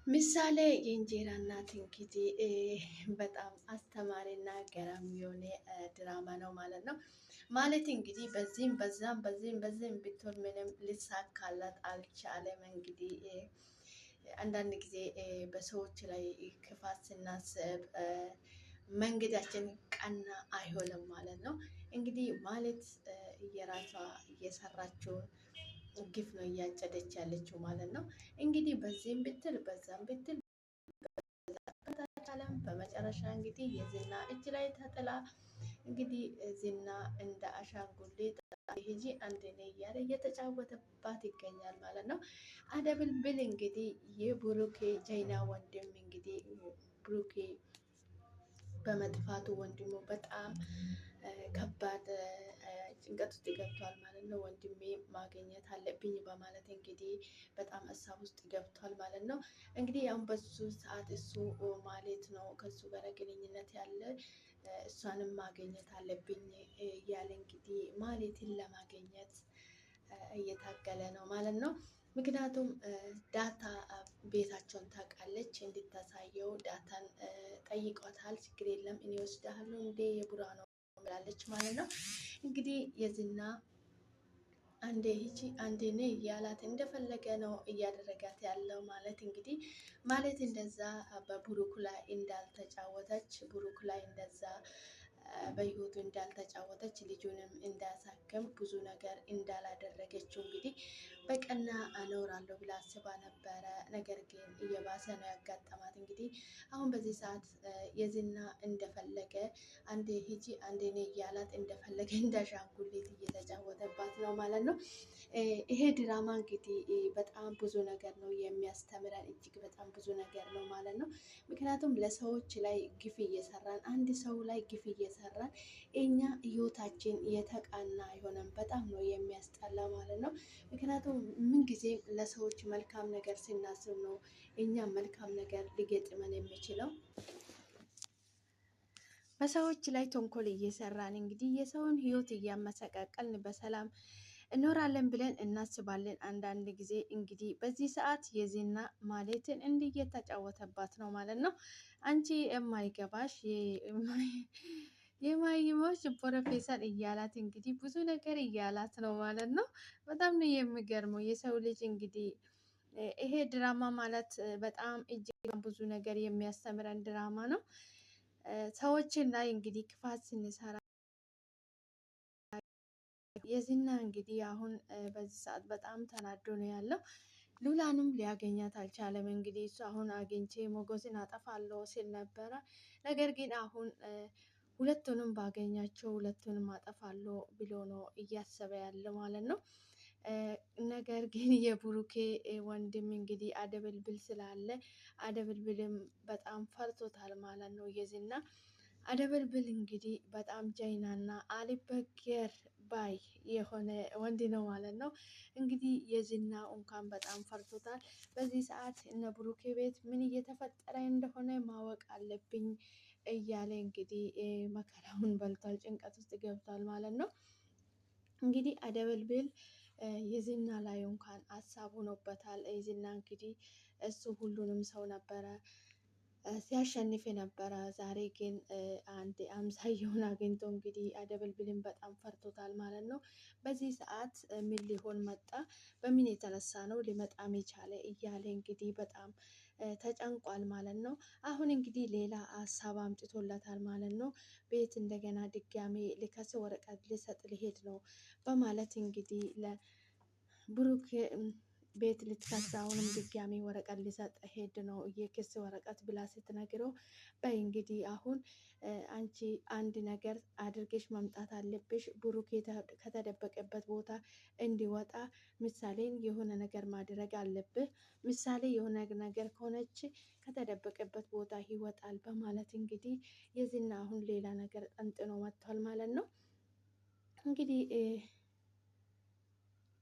ምሳሌ የእንጀራ እናት እንግዲህ በጣም አስተማሪና ገራሚ የሆነ ድራማ ነው ማለት ነው። ማለት እንግዲህ በዚህም ብትሆን ምንም ሊሳካላት አልቻለም። እንግዲህ አንዳንድ ጊዜ በሰዎች ላይ ክፋት ስናስብ መንገዳችን ቀና አይሆንም ማለት ነው። እንግዲህ ማለት የራሷ እየሰራችውን ግፍ ነው እያጨደች ያለችው ማለት ነው። እንግዲህ በዚህም ብትል በዛም ብትል አልቻለም። በመጨረሻ እንግዲህ የዝና እጅ ላይ ተጥላ እንግዲህ ዝና እንደ አሻንጉሊት ሂጂ አንድ ነይ እያለ እየተጫወተባት ይገኛል ማለት ነው። አደብልብል እንግዲህ የብሩኬ ጀይና ወንድም እንግዲህ ብሩኬ በመጥፋቱ ወንድሙ በጣም ከባድ ጭንቀት ውስጥ ገብቷል ማለት ነው። ወንድሜ ማግኘት አለብኝ በማለት እንግዲህ በጣም ሀሳብ ውስጥ ገብቷል ማለት ነው። እንግዲህ አሁን በሱ ሰዓት እሱ ማለት ነው ከሱ ጋር ግንኙነት ያለ እሷንም ማግኘት አለብኝ እያለ እንግዲህ ማለትን ለማግኘት እየታገለ ነው ማለት ነው። ምክንያቱም ዳታ ቤታቸውን ታውቃለች እንድታሳየው ዳታን ጠይቋታል። ችግር የለም እኔ ወስድሃለሁ እንዴ የቡራ ነው ብላለች ማለት ነው። እንግዲህ የዝና አንዴ ሂጂ አንዴ ነይ እያላት እንደፈለገ ነው እያደረጋት ያለው ማለት እንግዲህ ማለት እንደዛ በብሩክ ላይ እንዳልተጫወተች ብሩክ ላይ እንደዛ በህይወቱ እንዳልተጫወተች ልጁንም እንዳያሳክም ብዙ ነገር እንዳላደረገችው እንግዲህ በቀና እኖራለሁ ብላ አስባ ነበረ። ነገር ግን እየባሰ ነው ያጋጠማት። እንግዲህ አሁን በዚህ ሰዓት የዝና እንደፈለገ አንዴ ሂጂ አንዴ ነይ እያላት እንደፈለገ እንዳሻንጉሊት እየተጫወተባት ነው ማለት ነው። ይሄ ድራማ እንግዲህ በጣም ብዙ ነገር ነው የሚያስተምረን፣ እጅግ በጣም ብዙ ነገር ነው ማለት ነው። ምክንያቱም ለሰዎች ላይ ግፍ እየሰራን አንድ ሰው ላይ ግፍ እየሰራን እኛ ህይወታችን የተቃና አይሆንም። በጣም ነው የሚያስጠላ ማለት ነው። ምክንያቱም ምንጊዜም ለሰዎች መልካም ነገር ስናስብ ነው እኛም መልካም ነገር ሊገጥመን የሚችለው። በሰዎች ላይ ተንኮል እየሰራን እንግዲህ የሰውን ህይወት እያመሰቃቀልን በሰላም እኖራለን ብለን እናስባለን። አንዳንድ ጊዜ እንግዲህ በዚህ ሰዓት የዝና ማለትን እንዲህ እየተጫወተባት ነው ማለት ነው። አንቺ የማይገባሽ የማይሞሽ ፕሮፌሰር እያላት እንግዲህ ብዙ ነገር እያላት ነው ማለት ነው። በጣም ነው የሚገርመው የሰው ልጅ እንግዲህ ይሄ ድራማ ማለት በጣም እጅግ ብዙ ነገር የሚያስተምረን ድራማ ነው። ሰዎችን ላይ እንግዲህ ክፋት ስንሰራ የዝና እንግዲህ አሁን በዚህ ሰዓት በጣም ተናዶ ነው ያለው። ሉላንም ሊያገኛት አልቻለም። እንግዲህ እሱ አሁን አግኝቼ ሞገስን አጠፋለሁ ሲል ነበረ። ነገር ግን አሁን ሁለቱንም ባገኛቸው ሁለቱንም አጠፋለሁ ብሎ ነው እያሰበ ያለ ማለት ነው። ነገር ግን የብሩኬ ወንድም እንግዲህ አደብልብል ስላለ አደብልብልም በጣም ፈርቶታል ማለት ነው። የዝና አደበልብል እንግዲህ በጣም ጀይናና አልበገር ባይ የሆነ ወንድ ነው ማለት ነው። እንግዲህ የዝና እንኳን በጣም ፈርቶታል። በዚህ ሰዓት እነ ብሩኬ ቤት ምን እየተፈጠረ እንደሆነ ማወቅ አለብኝ እያለ እንግዲህ መከራውን በልቷል፣ ጭንቀት ውስጥ ገብቷል ማለት ነው። እንግዲህ አደበልብል የዝና ላይ እንኳን ሀሳብ ሆኖበታል። የዝና እንግዲህ እሱ ሁሉንም ሰው ነበረ ሲያሸንፍ የነበረ። ዛሬ ግን አንድ አምሳያውን አግኝቶ እንግዲህ አደበልብልን በጣም ፈርቶታል ማለት ነው። በዚህ ሰዓት ምን ሊሆን መጣ፣ በምን የተነሳ ነው ሊመጣም የቻለ እያለ እንግዲህ በጣም ተጨንቋል ማለት ነው። አሁን እንግዲህ ሌላ ሀሳብ አምጥቶለታል ማለት ነው። ቤት እንደገና ድጋሜ ሊከስ ወረቀት ሊሰጥ ሊሄድ ነው በማለት እንግዲህ ለብሩክ ቤት ልትከስ አሁንም ድጋሜ ወረቀት ሊሰጥ ሄድ ነው የክስ ወረቀት ብላ ስትነግረው፣ በይ እንግዲህ አሁን አንቺ አንድ ነገር አድርገሽ መምጣት አለብሽ። ብሩክ ከተደበቀበት ቦታ እንዲወጣ ምሳሌን የሆነ ነገር ማድረግ አለብህ። ምሳሌ የሆነ ነገር ከሆነች ከተደበቀበት ቦታ ይወጣል በማለት እንግዲህ የዝና አሁን ሌላ ነገር ጠንጥኖ መጥቷል ማለት ነው። እንግዲህ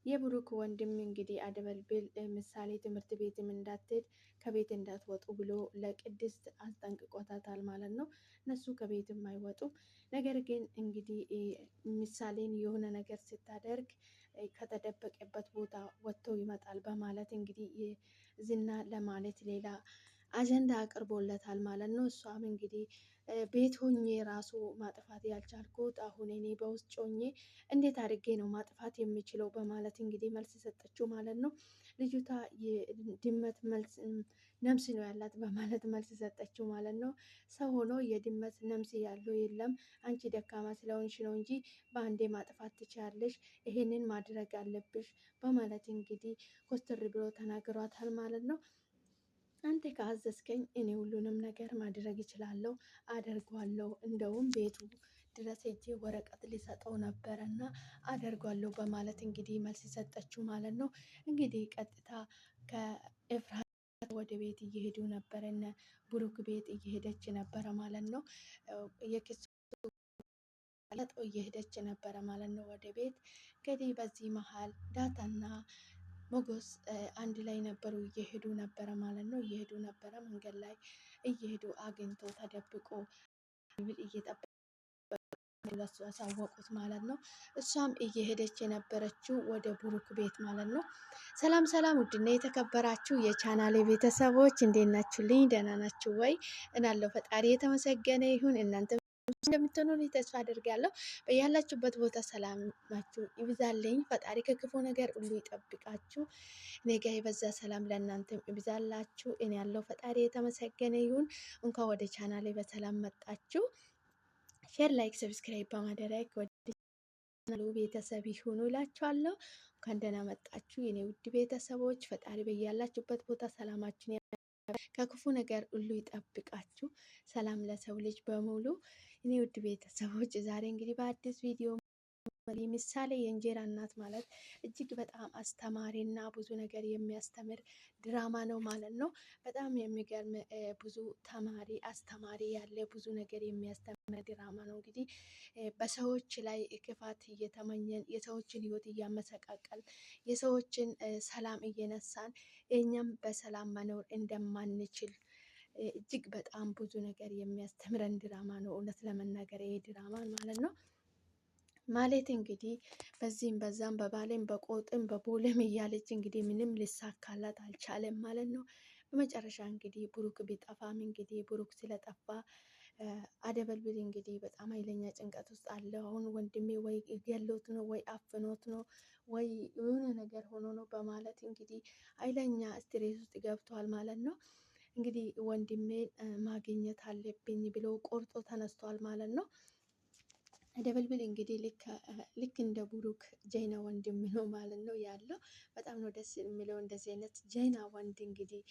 የብሩክ ወንድም እንግዲህ አደበልብል ምሳሌ ትምህርት ቤትም እንዳትሄድ ከቤት እንዳትወጡ ብሎ ለቅድስት አስጠንቅቆታታል ማለት ነው። እነሱ ከቤትም አይወጡም። ነገር ግን እንግዲህ ምሳሌን የሆነ ነገር ስታደርግ ከተደበቀበት ቦታ ወጥቶ ይመጣል በማለት እንግዲህ ዝና ለማለት ሌላ አጀንዳ አቅርቦለታል ማለት ነው። እሷም እንግዲህ ቤት ሆኜ ራሱ ማጥፋት ያልቻልኩት አሁን እኔ በውስጥ ሆኜ እንዴት አድርጌ ነው ማጥፋት የምችለው በማለት እንግዲህ መልስ ሰጠችው ማለት ነው። ልጅቷ የድመት መልስ ነምስ ነው ያላት በማለት መልስ ሰጠችው ማለት ነው። ሰው ሆኖ የድመት ነምስ ያለው የለም፣ አንቺ ደካማ ስለሆንሽ ነው እንጂ በአንዴ ማጥፋት ትችያለሽ፣ ይሄንን ማድረግ አለብሽ በማለት እንግዲህ ኮስተር ብሎ ተናግሯታል ማለት ነው። አንተ ካዘዝከኝ እኔ ሁሉንም ነገር ማድረግ እችላለሁ፣ አደርጓለሁ። እንደውም ቤቱ ድረስ ሄጄ ወረቀት ሊሰጠው ነበረ እና አደርጓለሁ በማለት እንግዲህ መልስ ሰጠችው ማለት ነው። እንግዲህ ቀጥታ ከኤፍራታ ወደ ቤት እየሄዱ ነበረ፣ እነ ብሩክ ቤት እየሄደች ነበረ ማለት ነው። የክስ እየሄደች ነበረ ማለት ነው ወደ ቤት። እንግዲህ በዚህ መሀል ዳታና ሞገስ አንድ ላይ ነበሩ፣ እየሄዱ ነበረ ማለት ነው። እየሄዱ ነበረ መንገድ ላይ እየሄዱ አግኝቶ ተደብቆ እየጠበቁ ለሱ ያሳወቁት ማለት ነው። እሷም እየሄደች የነበረችው ወደ ብሩክ ቤት ማለት ነው። ሰላም ሰላም! ውድና የተከበራችሁ የቻናሌ ቤተሰቦች እንዴት ናችሁልኝ? ደህና ናችሁ ወይ? እናለው ፈጣሪ የተመሰገነ ይሁን። እናንተ እንደምትሆኑ ተስፋ አድርጋለሁ። በያላችሁበት ቦታ ሰላማችሁ ይብዛልኝ። ፈጣሪ ከክፉ ነገር ሁሉ ይጠብቃችሁ። እኔ ጋ የበዛ ሰላም ለእናንተም ይብዛላችሁ። እኔ ያለው ፈጣሪ የተመሰገነ ይሁን። እንኳን ወደ ቻናሌ በሰላም መጣችሁ። ሼር፣ ላይክ፣ ሰብስክራይብ በማድረግ ወደ ቤተሰብ ይሁኑ እላችኋለሁ። እንኳን ደህና መጣችሁ የኔ ውድ ቤተሰቦች። ፈጣሪ በያላችሁበት ቦታ ሰላማችሁን ከክፉ ነገር ሁሉ ይጠብቃችሁ። ሰላም ለሰው ልጅ በሙሉ። እኔ ውድ ቤተሰቦች ዛሬ እንግዲህ በአዲስ ቪዲዮ ምሳሌ የእንጀራ እናት ማለት እጅግ በጣም አስተማሪ እና ብዙ ነገር የሚያስተምር ድራማ ነው ማለት ነው። በጣም የሚገርም ብዙ ተማሪ አስተማሪ ያለ ብዙ ነገር የሚያስተምር ድራማ ነው። እንግዲህ በሰዎች ላይ ክፋት እየተመኘን የሰዎችን ሕይወት እያመሰቃቀል የሰዎችን ሰላም እየነሳን እኛም በሰላም መኖር እንደማንችል እጅግ በጣም ብዙ ነገር የሚያስተምረን ድራማ ነው። እውነት ለመናገር ይሄ ድራማ ማለት ነው። ማለት እንግዲህ በዚህም በዛም በባሌም በቆጥም በቦሌም እያለች እንግዲህ ምንም ሊሳካላት አልቻለም ማለት ነው። በመጨረሻ እንግዲህ ብሩክ ቢጠፋም እንግዲህ ብሩክ ስለጠፋ አደበልብል እንግዲህ በጣም ኃይለኛ ጭንቀት ውስጥ አለ። አሁን ወንድሜ ወይ ገሎት ነው ወይ አፍኖት ነው ወይ የሆነ ነገር ሆኖ ነው በማለት እንግዲህ ኃይለኛ ስትሬስ ውስጥ ገብቷል ማለት ነው። እንግዲህ ወንድሜን ማግኘት አለብኝ ብሎ ቆርጦ ተነስቷል ማለት ነው። አደበልብል እንግዲህ ልክ እንደ ብሩክ ጀይና ወንድም ነው ማለት ነው ያለው። በጣም ነው ደስ የሚለው እንደዚህ አይነት ጀይና ወንድ እንግዲህ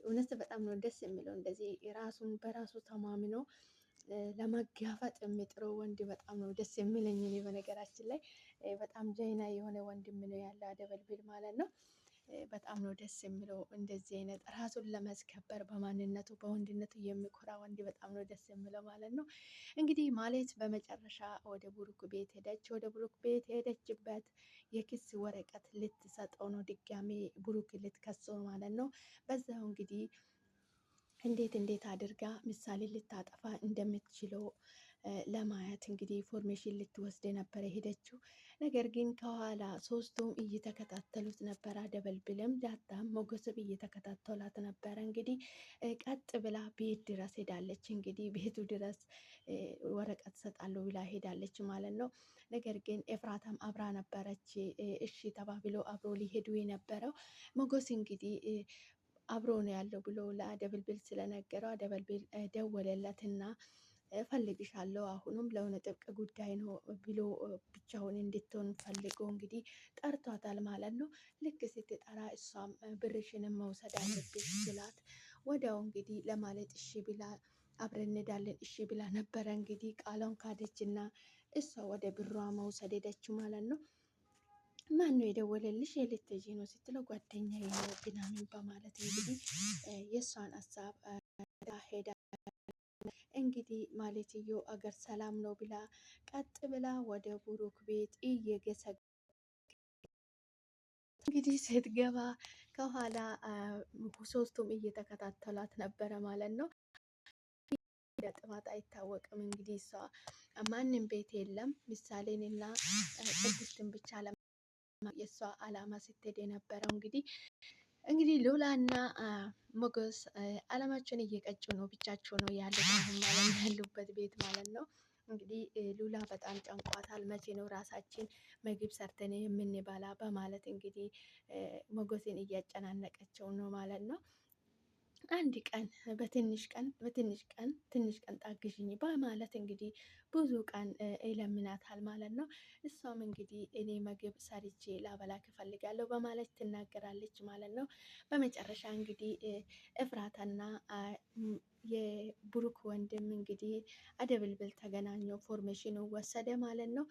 እውነት በጣም ነው ደስ የሚለው። እንደዚህ ራሱን በራሱ ተማምኖ ለመጋፈጥ የሚጥረው ወንድ በጣም ነው ደስ የሚለኝ። እኔ በነገራችን ላይ በጣም ጀይና የሆነ ወንድም ነው ያለ አደበልብል ማለት ነው። በጣም ነው ደስ የሚለው። እንደዚህ አይነት ራሱን ለማስከበር በማንነቱ በወንድነቱ የሚኮራ ወንድ በጣም ነው ደስ የሚለው ማለት ነው። እንግዲህ ማለት በመጨረሻ ወደ ብሩክ ቤት ሄደች። ወደ ብሩክ ቤት ሄደችበት የክስ ወረቀት ልትሰጠው ነው፣ ድጋሜ ብሩክ ልትከሰው ማለት ነው። በዛው እንግዲህ እንዴት አድርጋ ምሳሌ ልታጠፋ እንደምትችለው ለማየት እንግዲህ ኢንፎርሜሽን ልትወስድ ነበረ ሄደችው። ነገር ግን ከኋላ ሶስቱም እየተከታተሉት ነበረ። አደበልብልም ዳታም ሞገስም እየተከታተሏት ነበረ። እንግዲህ ቀጥ ብላ ቤት ድረስ ሄዳለች። እንግዲህ ቤቱ ድረስ ወረቀት ሰጣለሁ ብላ ሄዳለች ማለት ነው። ነገር ግን ኤፍራታም አብራ ነበረች። እሺ ተባብሎ አብሮ ሊሄዱ የነበረው ሞገስ እንግዲህ አብሮ ነው ያለው ብሎ ለአደበልብል ስለነገረው አደበልብል ደወለለትና እፈልግሻለሁ አሁንም ለሆነ ጥብቅ ጉዳይ ነው ብሎ ብቻውን እንድትሆን ፈልጎ እንግዲህ ጠርቷታል ማለት ነው። ልክ ስትጠራ እሷም ብርሽንም መውሰድ አለብሽ ብላት ወዲያው እንግዲህ ለማለት እሺ ብላ አብረን እንሄዳለን እሺ ብላ ነበረ። እንግዲህ ቃሏን ካደችና እሷ ወደ ብሯ መውሰድ ሄደች ማለት ነው። ማን ነው የደወለልሽ? የልትሄጂ ነው ስትለው ጓደኛዬ ነው ቢናሚን በማለት እንግዲህ የእሷን ሀሳብ ሄዳ እንግዲህ ማለትዮ አገር ሰላም ነው ብላ ቀጥ ብላ ወደ ብሩክ ቤት እየገሰገሰች እንግዲህ ስትገባ ከኋላ ሶስቱም እየተከታተሏት ነበረ ማለት ነው። ጥፋት አይታወቅም እንግዲህ እሷ ማንም ቤት የለም ምሳሌንና ቅድስትን ብቻ የእሷ አላማ ስትሄድ የነበረው እንግዲህ ሉላና ሞገስ አለማቸውን እየቀጩ ነው። ብቻቸው ነው ያሉት አሁን ማለት ነው፣ ያሉበት ቤት ማለት ነው። እንግዲህ ሉላ በጣም ጨንቋታል። መቼ ነው ራሳችን ምግብ ሰርተን የምንበላ በማለት እንግዲህ ሞገስን እያጨናነቀችው ነው ማለት ነው። አንድ ቀን ትንሽ ቀን ታግዥኝ በማለት እንግዲህ ብዙ ቀን ይለምናታል ማለት ነው። እሷም እንግዲህ እኔ ምግብ ሰርቼ ላበላክ እፈልጋለሁ በማለት ትናገራለች ማለት ነው። በመጨረሻ እንግዲህ እፍራታና የብሩክ ወንድም እንግዲህ አደብልብል ተገናኘው፣ ፎርሜሽኑ ወሰደ ማለት ነው።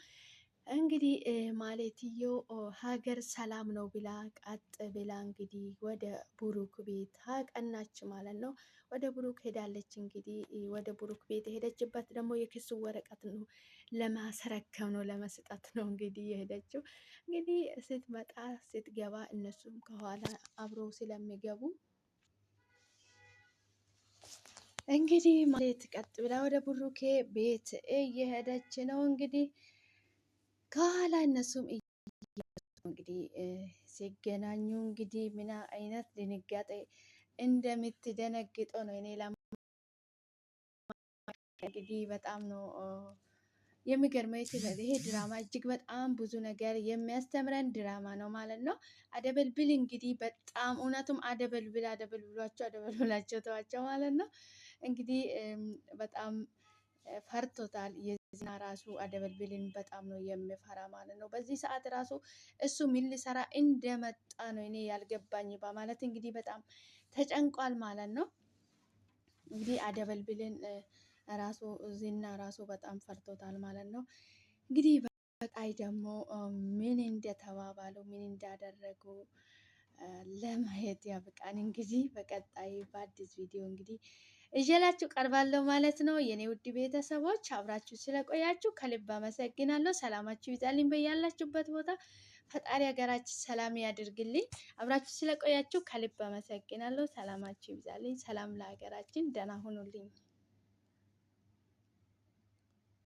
እንግዲህ ማለትየው ሀገር ሰላም ነው ብላ ቀጥ ብላ እንግዲህ ወደ ብሩክ ቤት አቀናች ማለት ነው። ወደ ብሩክ ሄዳለች። እንግዲህ ወደ ብሩክ ቤት የሄደችበት ደግሞ የክሱ ወረቀት ነው ለማስረከብ ነው፣ ለመስጠት ነው እንግዲህ የሄደችው። እንግዲህ ስትመጣ ስትገባ እነሱም ከኋላ አብረው ስለሚገቡ እንግዲህ ማለት ቀጥ ብላ ወደ ብሩኬ ቤት እየሄደች ነው። እንግዲህ ከኋላ እነሱም እንግዲህ ሲገናኙ እንግዲህ ምን አይነት ድንጋጤ እንደምትደነግጠው ነው እኔ እንግዲህ በጣም ነው የሚገርመው። ይሄ ድራማ እጅግ በጣም ብዙ ነገር የሚያስተምረን ድራማ ነው ማለት ነው። አደበልብል እንግዲህ በጣም እውነቱም አደበልብላቸው ተዋቸው ማለት ነው። እንግዲህ በጣም ፈርቶታል። የዚና ራሱ አደበልብልን በጣም ነው የሚፈራ ማለት ነው። በዚህ ሰዓት ራሱ እሱ ምን ሊሰራ እንደመጣ ነው እኔ ያልገባኝ በማለት እንግዲህ በጣም ተጨንቋል ማለት ነው። እንግዲህ አደበልብልን ራሱ ዝና ራሱ በጣም ፈርቶታል ማለት ነው። እንግዲህ በቀጣይ ደግሞ ምን እንደተባባሉ ምን እንዳደረጉ ለማየት ያብቃን። እንግዲህ በቀጣይ በአዲስ ቪዲዮ እንግዲህ እዤላችሁ ቀርባለሁ ማለት ነው። የኔ ውድ ቤተሰቦች አብራችሁ ስለቆያችሁ ከልብ አመሰግናለሁ። ሰላማችሁ ይዛልኝ በያላችሁበት ቦታ ፈጣሪ ሀገራችን ሰላም ያድርግልኝ። አብራችሁ ስለቆያችሁ ከልብ አመሰግናለሁ። ሰላማችሁ ይብዛልኝ። ሰላም ለሀገራችን። ደህና ሁኑልኝ።